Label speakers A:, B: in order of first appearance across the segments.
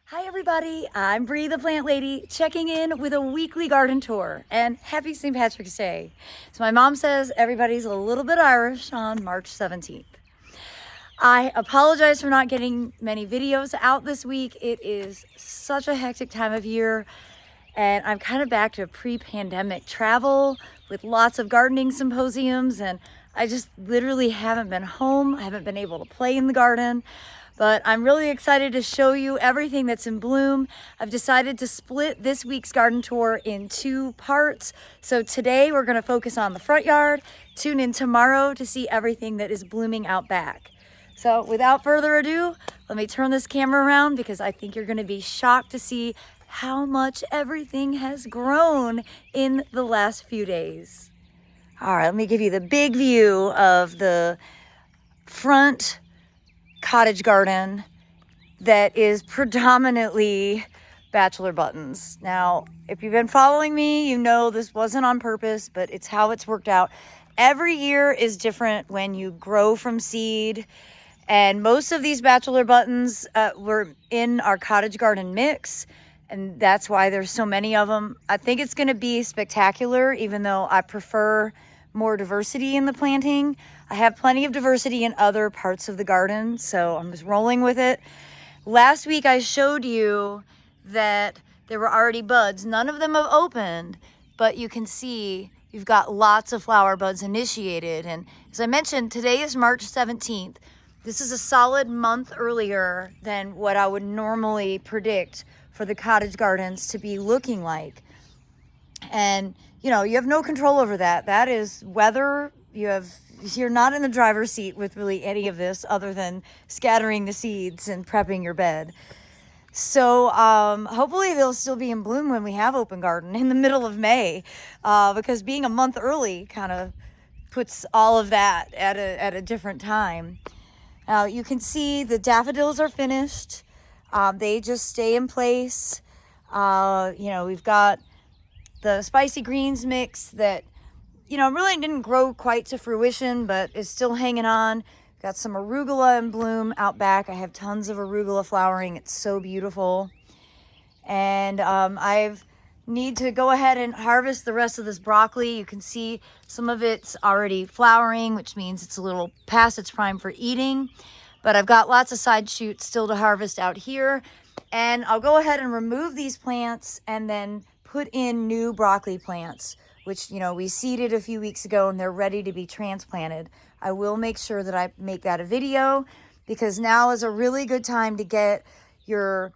A: Hi everybody, I'm Bree the Plant Lady, checking in with a weekly garden tour, and happy St. Patrick's Day. So my mom says everybody's a little bit Irish on March 17th. I apologize for not getting many videos out this week. It is such a hectic time of year, and I'm kind of back to pre-pandemic travel with lots of gardening symposiums, and I just literally haven't been home. I haven't been able to play in the garden. But I'm really excited to show you everything that's in bloom. I've decided to split this week's garden tour in two parts. So today we're gonna focus on the front yard. Tune in tomorrow to see everything that is blooming out back. So without further ado, let me turn this camera around because I think you're gonna be shocked to see how much everything has grown in the last few days. All right, let me give you the big view of the front cottage garden that is predominantly bachelor buttons. Now, if you've been following me, you know this wasn't on purpose, but it's how it's worked out. Every year is different when you grow from seed, and most of these bachelor buttons were in our cottage garden mix, and that's why there's so many of them. I think it's going to be spectacular, even though I prefer more diversity in the planting. I have plenty of diversity in other parts of the garden, so I'm just rolling with it. Last week I showed you that there were already buds. None of them have opened, but you can see you've got lots of flower buds initiated. And as I mentioned, today is March 17th. This is a solid month earlier than what I would normally predict for the cottage gardens to be looking like. And you know, you have no control over that. That is weather. You're not in the driver's seat with really any of this other than scattering the seeds and prepping your bed. So hopefully they'll still be in bloom when we have open garden in the middle of May, because being a month early kind of puts all of that at a different time. Now you can see the daffodils are finished. They just stay in place. We've got the spicy greens mix that, really didn't grow quite to fruition, but is still hanging on. Got some arugula in bloom out back. I have tons of arugula flowering. It's so beautiful. And I need to go ahead and harvest the rest of this broccoli. You can see some of it's already flowering, which means it's a little past its prime for eating. But I've got lots of side shoots still to harvest out here. And I'll go ahead and remove these plants and then put in new broccoli plants, which, we seeded a few weeks ago and they're ready to be transplanted. I will make sure that I make that a video because now is a really good time to get your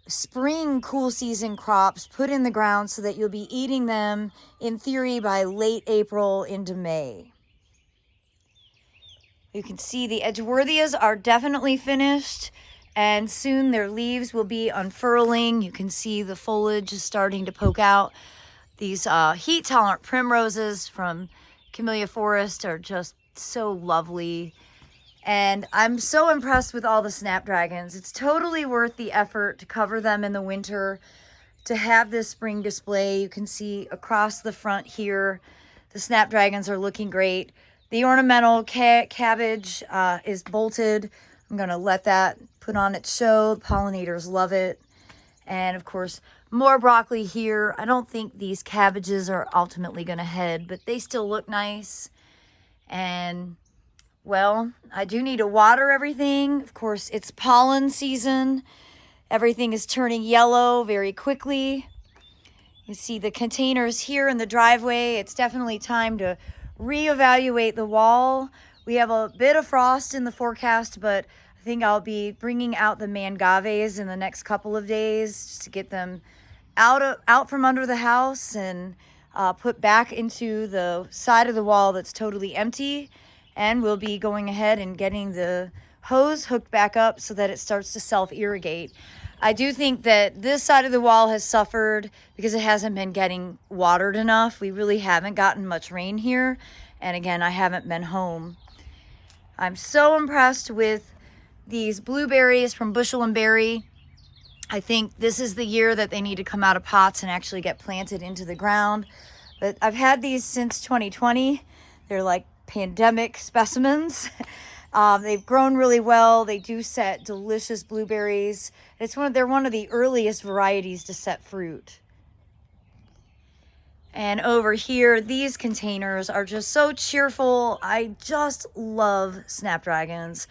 A: spring cool season crops put in the ground so that you'll be eating them in theory by late April into May. You can see the Edgeworthias are definitely finished. And soon their leaves will be unfurling. You can see the foliage is starting to poke out. These heat-tolerant primroses from Camellia Forest are just so lovely. And I'm so impressed with all the snapdragons. It's totally worth the effort to cover them in the winter, to have this spring display. You can see across the front here, the snapdragons are looking great. The ornamental cabbage is bolted. I'm going to let that put on its show. The pollinators love it. And of course, more broccoli here. I don't think these cabbages are ultimately going to head, but they still look nice. And well, I do need to water everything. Of course, it's pollen season. Everything is turning yellow very quickly. You see the containers here in the driveway. It's definitely time to reevaluate the wall. We have a bit of frost in the forecast, but I think I'll be bringing out the mangaves in the next couple of days just to get them out from under the house and put back into the side of the wall that's totally empty. And we'll be going ahead and getting the hose hooked back up so that it starts to self-irrigate. I do think that this side of the wall has suffered because it hasn't been getting watered enough. We really haven't gotten much rain here. And again, I haven't been home. I'm so impressed with these blueberries from Bushel and Berry. I think this is the year that they need to come out of pots and actually get planted into the ground. But I've had these since 2020. They're like pandemic specimens. They've grown really well. They do set delicious blueberries. They're one of the earliest varieties to set fruit. And over here, these containers are just so cheerful. I just love snapdragons.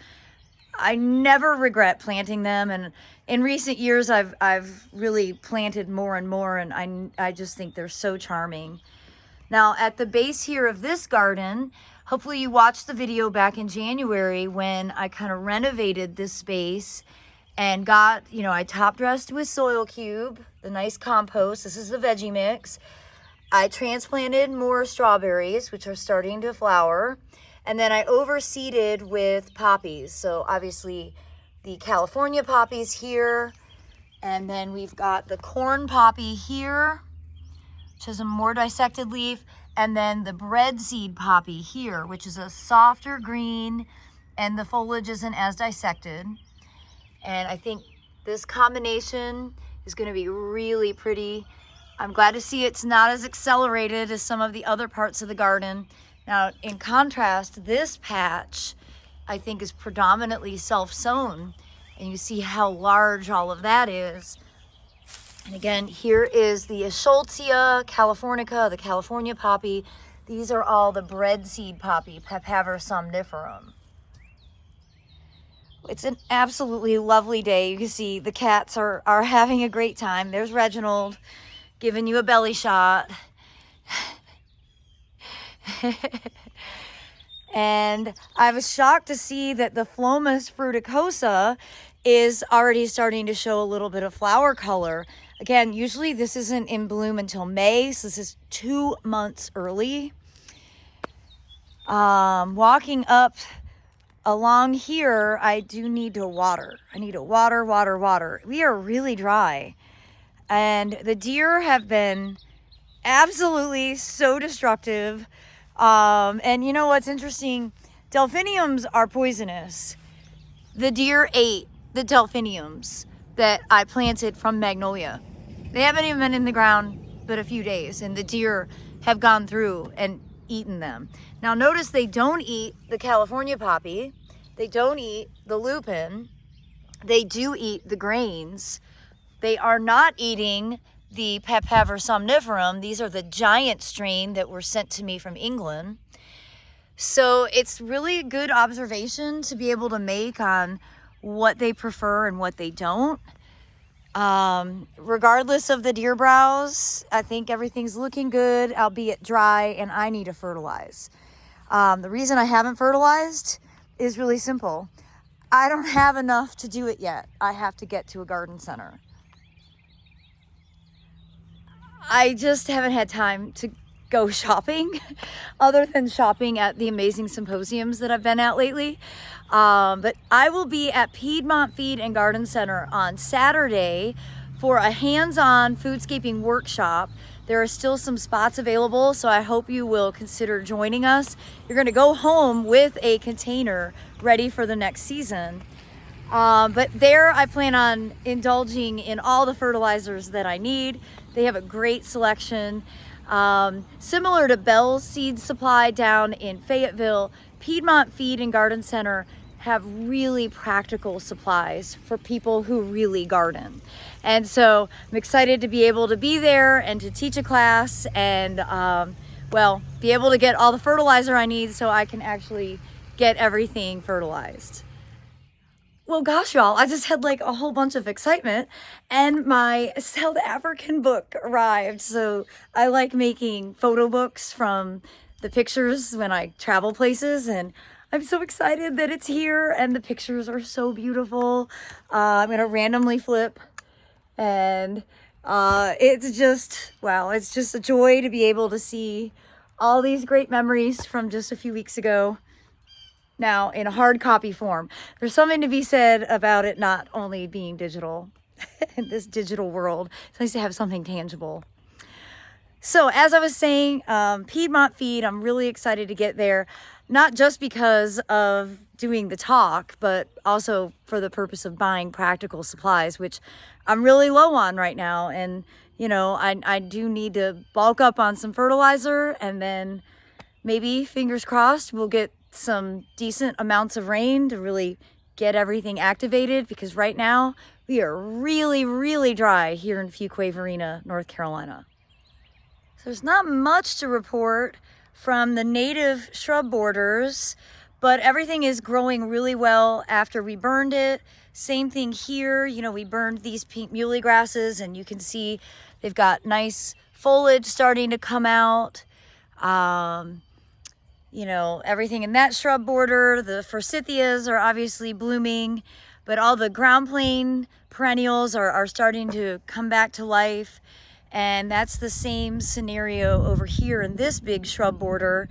A: I never regret planting them, and in recent years I've really planted more and more, and I just think they're so charming. Now at the base here of this garden, hopefully you watched the video back in January when I kind of renovated this space and got, I top dressed with soil cube, the nice compost. This is the veggie mix. I transplanted more strawberries, which are starting to flower. And then I overseeded with poppies. So obviously the California poppies here. And then we've got the corn poppy here, which is a more dissected leaf. And then the breadseed poppy here, which is a softer green and the foliage isn't as dissected. And I think this combination is going to be really pretty. I'm glad to see it's not as accelerated as some of the other parts of the garden. Now, in contrast, this patch, I think, is predominantly self-sown. And you see how large all of that is. And again, here is the Eschscholzia californica, the California poppy. These are all the breadseed poppy, Papaver somniferum. It's an absolutely lovely day. You can see the cats are having a great time. There's Reginald giving you a belly shot. And I was shocked to see that the Phlomis fruticosa is already starting to show a little bit of flower color. Again, usually this isn't in bloom until May, so this is 2 months early. Walking up along here, I do need to water. I need to water. We are really dry. And the deer have been absolutely so destructive. And you know what's interesting? Delphiniums are poisonous. The deer ate the delphiniums that I planted from Magnolia. They haven't even been in the ground but a few days, and the deer have gone through and eaten them. Now notice they don't eat the California poppy. They don't eat the lupin. They do eat the grains. They are not eating the Papaver somniferum. These are the giant strain that were sent to me from England. So it's really a good observation to be able to make on what they prefer and what they don't. Regardless of the deer browse, I think everything's looking good, albeit dry, and I need to fertilize. The reason I haven't fertilized is really simple. I don't have enough to do it yet. I have to get to a garden center. I just haven't had time to go shopping other than shopping at the amazing symposiums that I've been at lately. But I will be at Piedmont Feed and Garden Center on Saturday for a hands-on foodscaping workshop. There are still some spots available, so I hope you will consider joining us. You're going to go home with a container ready for the next season. But there I plan on indulging in all the fertilizers that I need. They have a great selection. Similar to Bell's Seed Supply down in Fayetteville, Piedmont Feed and Garden Center have really practical supplies for people who really garden. And so I'm excited to be able to be there and to teach a class and, be able to get all the fertilizer I need so I can actually get everything fertilized. Well, gosh, y'all, I just had like a whole bunch of excitement and my South African book arrived. So I like making photo books from the pictures when I travel places, and I'm so excited that it's here and the pictures are so beautiful. I'm going to randomly flip, and it's just, wow, it's just a joy to be able to see all these great memories from just a few weeks ago. Now in a hard copy form. There's something to be said about it not only being digital in this digital world. It's nice to have something tangible. So as I was saying, Piedmont Feed, I'm really excited to get there, not just because of doing the talk, but also for the purpose of buying practical supplies, which I'm really low on right now. And, I do need to bulk up on some fertilizer, and then maybe, fingers crossed, we'll get some decent amounts of rain to really get everything activated, because right now we are really, really dry here in Fuquay-Varina, North Carolina. So there's not much to report from the native shrub borders, but everything is growing really well after we burned it. Same thing here, you know, we burned these pink muhly grasses and you can see they've got nice foliage starting to come out. You know, everything in that shrub border, the forsythias are obviously blooming, but all the ground plane perennials are starting to come back to life. And that's the same scenario over here in this big shrub border.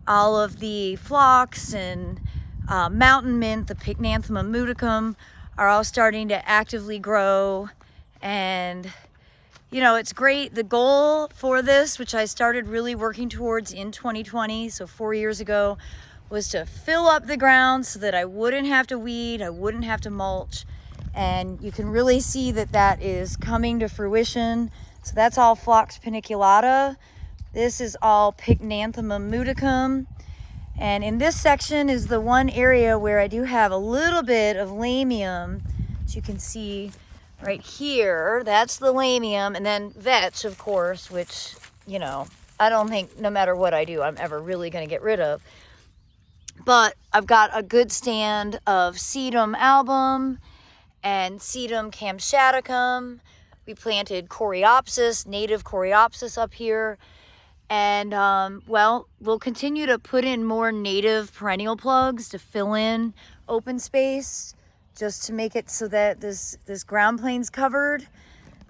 A: All of the phlox and mountain mint, the Pycnanthemum muticum, are all starting to actively grow. And you know, it's great. The goal for this, which I started really working towards in 2020, so 4 years ago, was to fill up the ground so that I wouldn't have to weed, I wouldn't have to mulch. And you can really see that that is coming to fruition. So that's all Phlox paniculata. This is all Pycnanthemum muticum. And in this section is the one area where I do have a little bit of lamium, as you can see right here. That's the lamium, and then vetch, of course, which, you know, I don't think no matter what I do, I'm ever really going to get rid of. But I've got a good stand of Sedum album and Sedum camshaticum. We planted Coreopsis, native Coreopsis up here. And, well, we'll continue to put in more native perennial plugs to fill in open space, just to make it so that this ground plane's covered.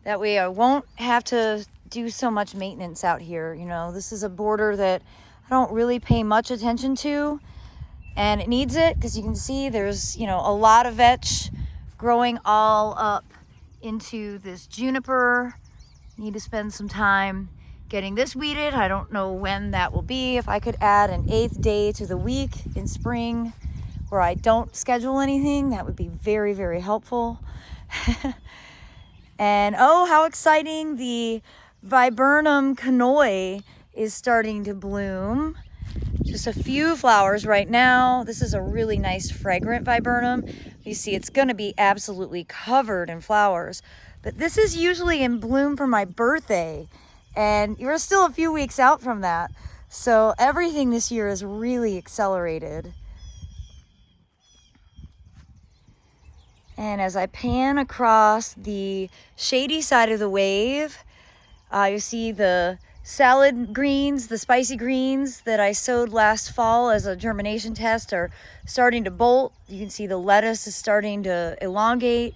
A: That way I won't have to do so much maintenance out here. You know, this is a border that I don't really pay much attention to, and it needs it, because you can see there's, you know, a lot of vetch growing all up into this juniper. Need to spend some time getting this weeded. I don't know when that will be. If I could add an 8th day to the week in spring where I don't schedule anything, that would be very, very helpful. And oh, how exciting, the Viburnum canoi is starting to bloom. Just a few flowers right now. This is a really nice fragrant viburnum. You see, it's gonna be absolutely covered in flowers, but this is usually in bloom for my birthday, and you're still a few weeks out from that. So everything this year is really accelerated. And as I pan across the shady side of the wave, you see the salad greens, the spicy greens that I sowed last fall as a germination test are starting to bolt. You can see the lettuce is starting to elongate.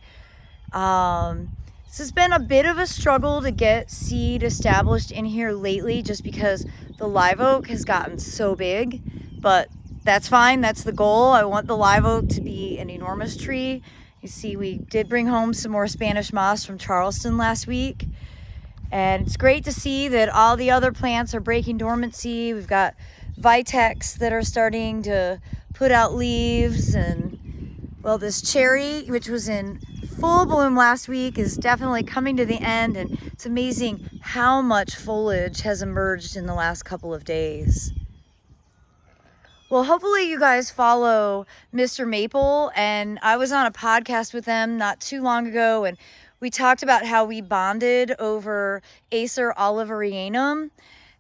A: This has been a bit of a struggle to get seed established in here lately, just because the live oak has gotten so big, but that's fine. That's the goal. I want the live oak to be an enormous tree. You see, we did bring home some more Spanish moss from Charleston last week. And it's great to see that all the other plants are breaking dormancy. We've got Vitex that are starting to put out leaves. And, well, this cherry, which was in full bloom last week, is definitely coming to the end. And it's amazing how much foliage has emerged in the last couple of days. Well, hopefully you guys follow Mr. Maple, and I was on a podcast with them not too long ago, and we talked about how we bonded over Acer oliverianum,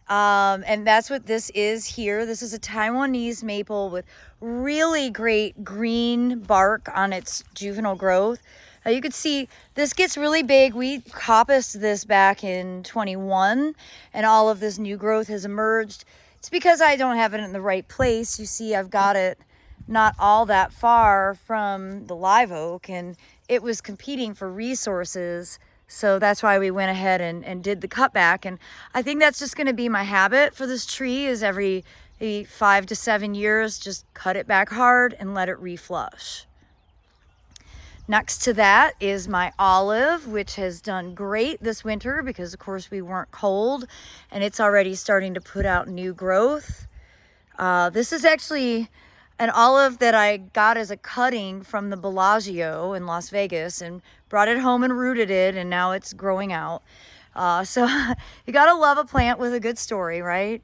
A: and that's what this is here. This is a Taiwanese maple with really great green bark on its juvenile growth. Now you can see this gets really big. We coppiced this back in 21, and all of this new growth has emerged. It's because I don't have it in the right place. You see, I've got it not all that far from the live oak, and it was competing for resources. So that's why we went ahead and did the cutback. And I think that's just going to be my habit for this tree, is every 5 to 7 years, just cut it back hard and let it reflush. Next to that is my olive, which has done great this winter because, of course, we weren't cold, and it's already starting to put out new growth. This is actually an olive that I got as a cutting from the Bellagio in Las Vegas and brought it home and rooted it, and now it's growing out. So you gotta love a plant with a good story, right?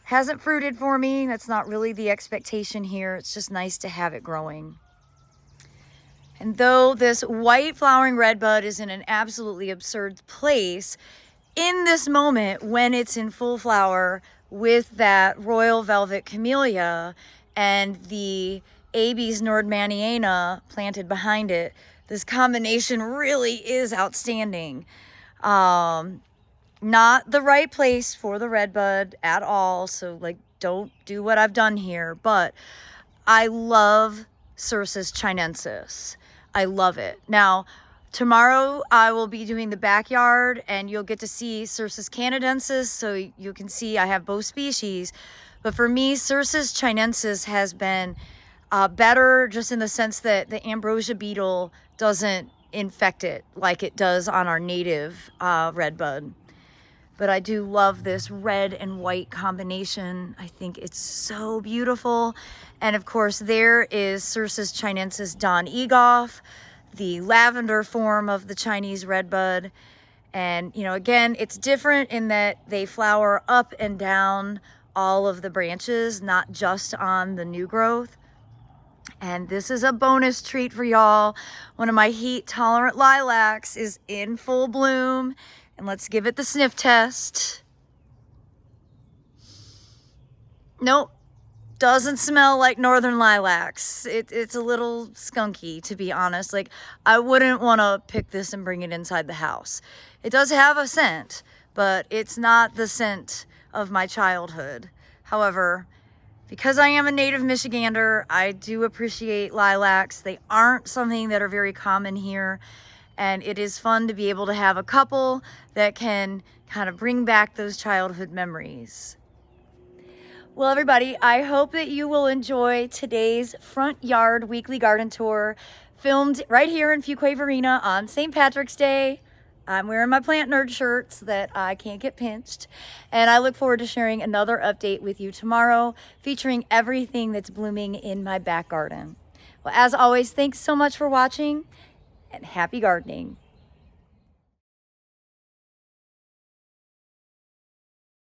A: Hasn't fruited for me. That's not really the expectation here. It's just nice to have it growing. And though this white flowering redbud is in an absolutely absurd place, in this moment when it's in full flower with that royal velvet camellia and the Abies nordmanniana planted behind it, this combination really is outstanding. Not the right place for the redbud at all, so like don't do what I've done here, but I love Cercis chinensis. I love it. Now, tomorrow I will be doing the backyard and you'll get to see Cercis canadensis, so you can see I have both species. But for me, Cercis chinensis has been better just in the sense that the ambrosia beetle doesn't infect it like it does on our native redbud. But I do love this red and white combination. I think it's so beautiful. And of course, there is Cercis chinensis Don Egoff, the lavender form of the Chinese redbud. And, you know, again, it's different in that they flower up and down all of the branches, not just on the new growth. And this is a bonus treat for y'all. One of my heat tolerant lilacs is in full bloom. And let's give it the sniff test. Nope, doesn't smell like northern lilacs. It's a little skunky, to be honest. Like, I wouldn't want to pick this and bring it inside the house. It does have a scent, but it's not the scent of my childhood. However, because I am a native Michigander, I do appreciate lilacs. They aren't something that are very common here. And it is fun to be able to have a couple that can kind of bring back those childhood memories. Well, everybody, I hope that you will enjoy today's front yard weekly garden tour, filmed right here in Fuquay-Varina on St. Patrick's Day. I'm wearing my plant nerd shirt so that I can't get pinched. And I look forward to sharing another update with you tomorrow, featuring everything that's blooming in my back garden. Well, as always, thanks so much for watching. And happy gardening.